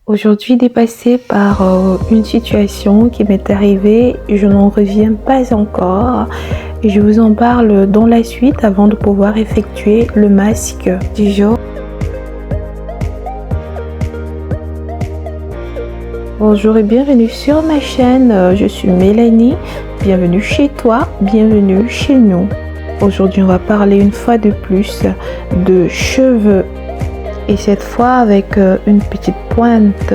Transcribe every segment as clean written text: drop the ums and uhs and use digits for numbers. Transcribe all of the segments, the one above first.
Aujourd'hui, dépassée par une situation qui m'est arrivée, je n'en reviens pas encore. Et je vous en parle dans la suite avant de pouvoir effectuer le masque du jour. Bonjour et bienvenue sur ma chaîne, je suis Mélanie. Bienvenue chez toi, bienvenue chez nous. Aujourd'hui, on va parler une fois de plus de cheveux. Et cette fois avec une petite pointe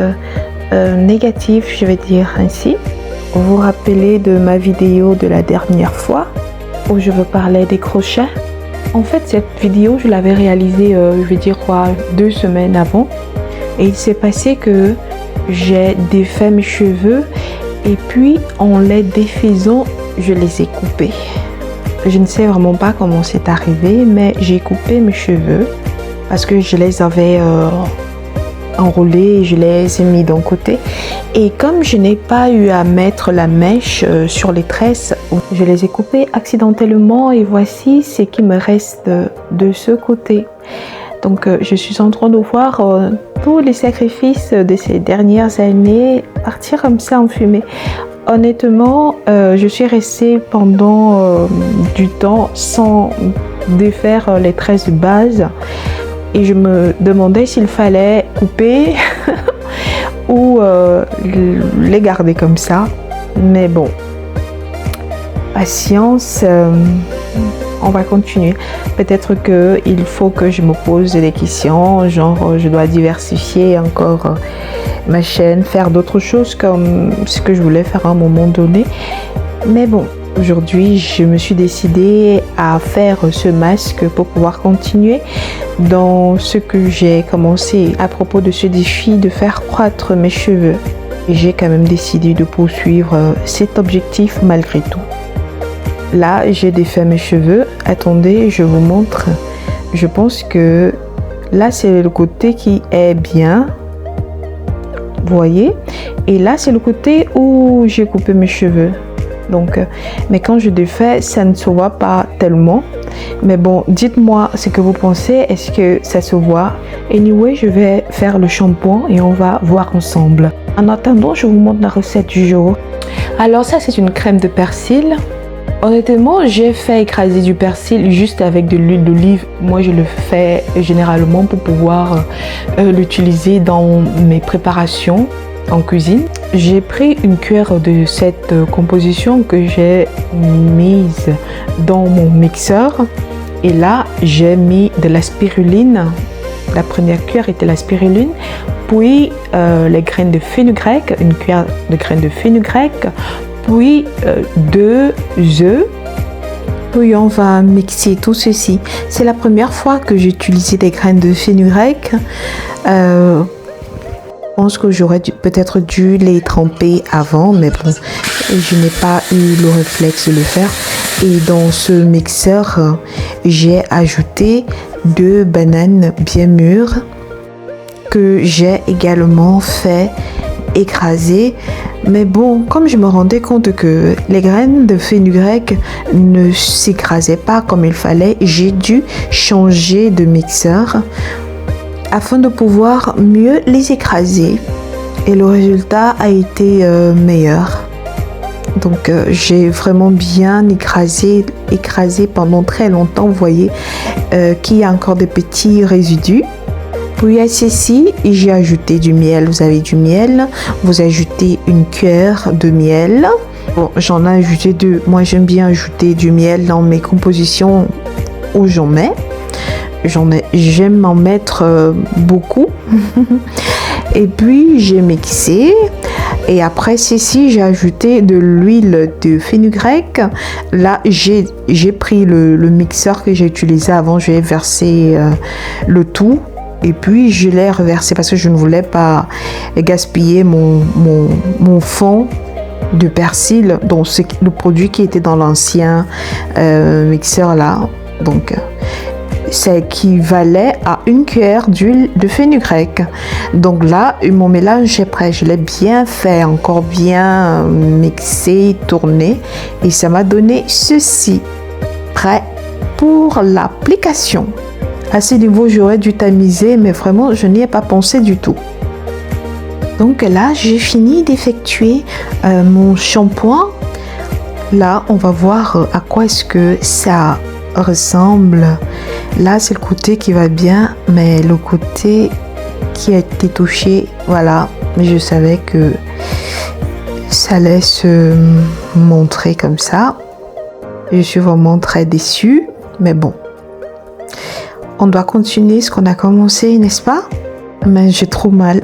négative, je vais dire ainsi. Vous vous rappelez de ma vidéo de la dernière fois où je vous parlais des crochets. En fait, cette vidéo, je l'avais réalisée, je vais dire quoi, 2 semaines avant. Et il s'est passé que j'ai défait mes cheveux et puis en les défaisant, je les ai coupés. Je ne sais vraiment pas comment c'est arrivé, mais j'ai coupé mes cheveux parce que je les avais enroulés et je les ai mis d'un côté. Et comme je n'ai pas eu à mettre la mèche sur les tresses, je les ai coupés accidentellement et voici ce qui me reste de ce côté. Donc je suis en train de voir tous les sacrifices de ces dernières années partir comme ça en fumée. Honnêtement, je suis restée pendant du temps sans défaire les tresses de base. Et je me demandais s'il fallait couper ou les garder comme ça. Mais bon, patience, on va continuer. Peut-être qu'il faut que je me pose des questions, genre je dois diversifier encore ma chaîne, faire d'autres choses comme ce que je voulais faire à un moment donné. Mais bon, aujourd'hui, je me suis décidée à faire ce masque pour pouvoir continuer dans ce que j'ai commencé à propos de ce défi de faire croître mes cheveux. Et j'ai quand même décidé de poursuivre cet objectif malgré tout. Là, j'ai défait mes cheveux. Attendez, je vous montre. Je pense que là, c'est le côté qui est bien. Vous voyez? Et là, c'est le côté où j'ai coupé mes cheveux. Donc, mais quand je défais, ça ne se voit pas tellement. Mais bon, dites-moi ce que vous pensez. Est-ce que ça se voit? Anyway, je vais faire le shampoing et on va voir ensemble. En attendant, je vous montre la recette du jour. Alors ça, c'est une crème de persil. Honnêtement, j'ai fait écraser du persil juste avec de l'huile d'olive. Moi, je le fais généralement pour pouvoir l'utiliser dans mes préparations en cuisine. J'ai pris une cuillère de cette composition que j'ai mise dans mon mixeur. Et là, j'ai mis de la spiruline. La première cuillère était la spiruline. Puis les graines de fenugrec, une cuillère de graines de fenugrec. Puis 2 œufs. Puis on va mixer tout ceci. C'est la première fois que j'ai utilisé des graines de fenugrec. Je pense que j'aurais peut-être dû les tremper avant, mais bon, je n'ai pas eu le réflexe de le faire. Et dans ce mixeur, j'ai ajouté 2 bananes bien mûres que j'ai également fait écraser. Mais bon, comme je me rendais compte que les graines de fenugrec ne s'écrasaient pas comme il fallait, j'ai dû changer de mixeur afin de pouvoir mieux les écraser. Et le résultat a été meilleur. Donc j'ai vraiment bien écrasé pendant très longtemps. Vous voyez qu'il y a encore des petits résidus. Puis à ceci, j'ai ajouté du miel. Vous avez du miel. Vous ajoutez une cuillère de miel. Bon, j'en ai ajouté 2. Moi, j'aime bien ajouter du miel dans mes compositions où j'en mets. J'aime en mettre beaucoup. Et puis, j'ai mixé. Et après ceci, j'ai ajouté de l'huile de fenugrec. Là, j'ai pris le mixeur que j'ai utilisé avant. J'ai versé le tout. Et puis, je l'ai reversé parce que je ne voulais pas gaspiller mon fond de persil. Donc, c'est le produit qui était dans l'ancien mixeur là. Donc, ça équivalait à une cuillère d'huile de fenugrec. Donc là, mon mélange est prêt. Je l'ai bien fait, encore bien mixé, tourné. Et ça m'a donné ceci. Prêt pour l'application. À ce niveau, j'aurais dû tamiser, mais vraiment, je n'y ai pas pensé du tout. Donc là, j'ai fini d'effectuer mon shampoing. Là, on va voir à quoi est-ce que ça ressemble. Là, c'est le côté qui va bien, mais le côté qui a été touché, voilà, je savais que ça allait se montrer comme ça. Je suis vraiment très déçue, mais bon, on doit continuer ce qu'on a commencé, n'est-ce pas? Mais j'ai trop mal.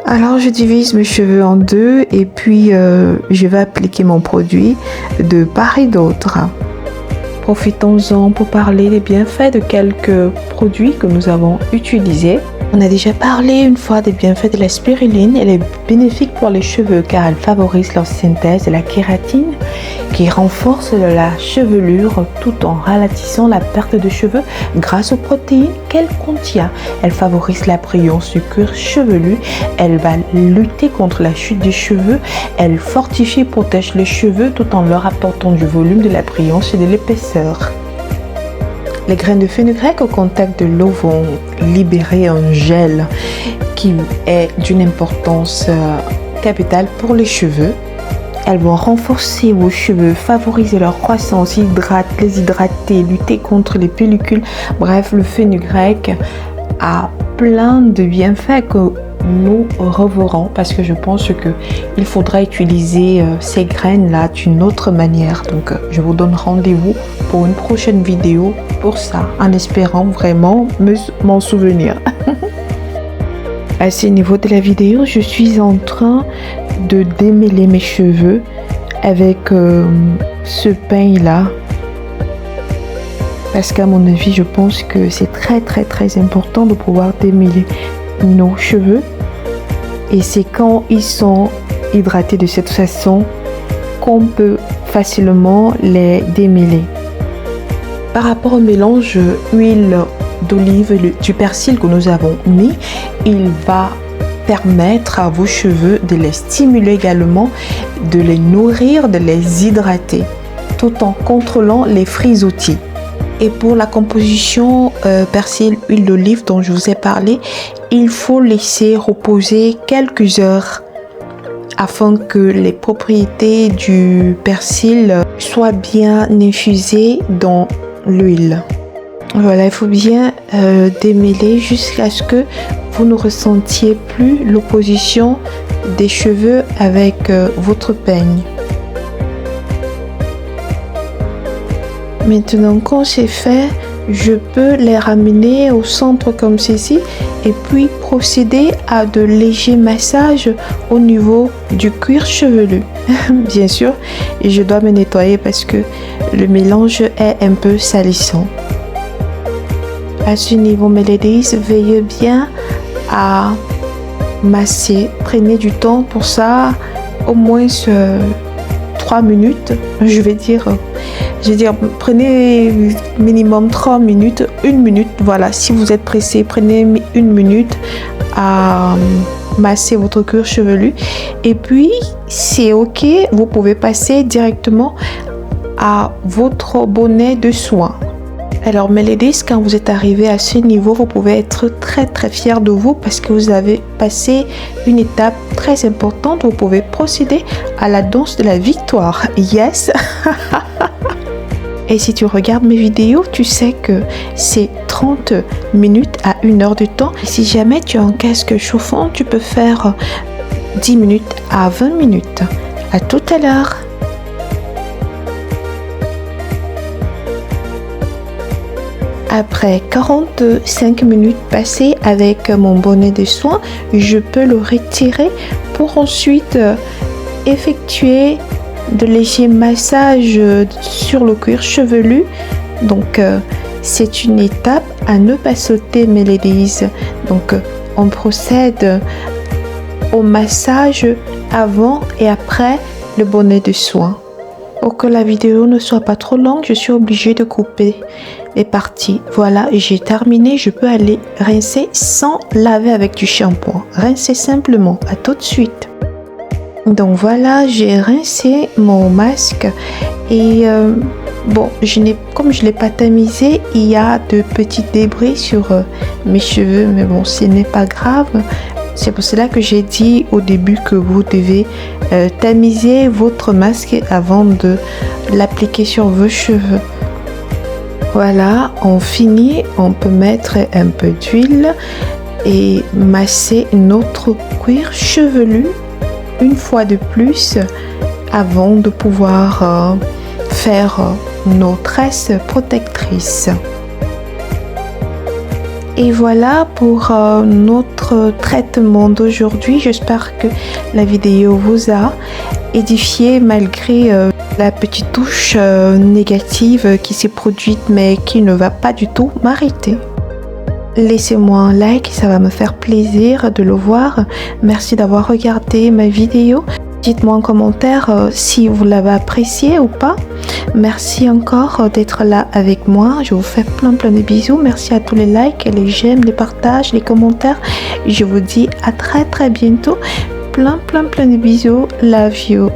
Alors je divise mes cheveux en deux et puis je vais appliquer mon produit de part et d'autre. Profitons-en pour parler des bienfaits de quelques produits que nous avons utilisés. On a déjà parlé une fois des bienfaits de la spiruline. Elle est bénéfique pour les cheveux car elle favorise leur synthèse de la kératine qui renforce la chevelure tout en ralentissant la perte de cheveux grâce aux protéines qu'elle contient. Elle favorise la brillance du cuir chevelu. Elle va lutter contre la chute des cheveux. Elle fortifie et protège les cheveux tout en leur apportant du volume, de la brillance et de l'épaisseur. Les graines de fenugrec au contact de l'eau vont libérer un gel qui est d'une importance capitale pour les cheveux. Elles vont renforcer vos cheveux, favoriser leur croissance, les hydrater, lutter contre les pellicules. Bref, le fenugrec a plein de bienfaits que nous reverrons parce que je pense qu'il faudra utiliser ces graines-là d'une autre manière. Donc, je vous donne rendez-vous pour une prochaine vidéo pour ça, en espérant vraiment m'en souvenir. À ce niveau de la vidéo, je suis en train de démêler mes cheveux avec ce peigne-là. Parce qu'à mon avis, je pense que c'est très important de pouvoir démêler nos cheveux. Et c'est quand ils sont hydratés de cette façon qu'on peut facilement les démêler. Par rapport au mélange huile d'olive et du persil que nous avons mis, il va permettre à vos cheveux de les stimuler également, de les nourrir, de les hydrater, tout en contrôlant les frisottis. Et pour la composition persil, huile d'olive dont je vous ai parlé, il faut laisser reposer quelques heures afin que les propriétés du persil soient bien infusées dans l'huile. Voilà, il faut bien démêler jusqu'à ce que vous ne ressentiez plus l'opposition des cheveux avec votre peigne. Maintenant, quand c'est fait, je peux les ramener au centre comme ceci et puis procéder à de légers massages au niveau du cuir chevelu. Bien sûr, et je dois me nettoyer parce que le mélange est un peu salissant. À ce niveau, mes ladies, veillez bien à masser. Prenez du temps pour ça, au moins 3 minutes, je vais dire, prenez minimum 3 minutes, 1 minute, voilà, si vous êtes pressé, prenez 1 minute à masser votre cuir chevelu et puis c'est ok, vous pouvez passer directement à votre bonnet de soin. Alors mes ladies, quand vous êtes arrivé à ce niveau, vous pouvez être très fiers de vous parce que vous avez passé une étape très importante. Vous pouvez procéder à la danse de la victoire. Yes. Et si tu regardes mes vidéos, tu sais que c'est 30 minutes à 1 heure de temps. Et si jamais tu as un casque chauffant, tu peux faire 10 minutes à 20 minutes. À tout à l'heure. Après 45 minutes passées avec mon bonnet de soin, je peux le retirer pour ensuite effectuer de légers massages sur le cuir chevelu. Donc c'est une étape à ne pas sauter, mes ladies. Donc on procède au massage avant et après le bonnet de soin. Pour que la vidéo ne soit pas trop longue, je suis obligée de couper les parties. Voilà, j'ai terminé. Je peux aller rincer sans laver avec du shampoing. Rincer simplement. À tout de suite. Donc voilà, j'ai rincé mon masque et bon, comme je l'ai pas tamisé, il y a de petits débris sur mes cheveux, mais bon, ce n'est pas grave. C'est pour cela que j'ai dit au début que vous devez tamiser votre masque avant de l'appliquer sur vos cheveux. Voilà, on finit, on peut mettre un peu d'huile et masser notre cuir chevelu une fois de plus avant de pouvoir faire nos tresses protectrices. Et voilà pour notre traitement d'aujourd'hui. J'espère que la vidéo vous a édifié malgré la petite touche négative qui s'est produite mais qui ne va pas du tout m'arrêter. Laissez-moi un like, ça va me faire plaisir de le voir. Merci d'avoir regardé ma vidéo. Dites-moi en commentaire si vous l'avez apprécié ou pas. Merci encore d'être là avec moi. Je vous fais plein de bisous. Merci à tous les likes, les j'aime, les partages, les commentaires. Je vous dis à très bientôt. Plein de bisous. Love you.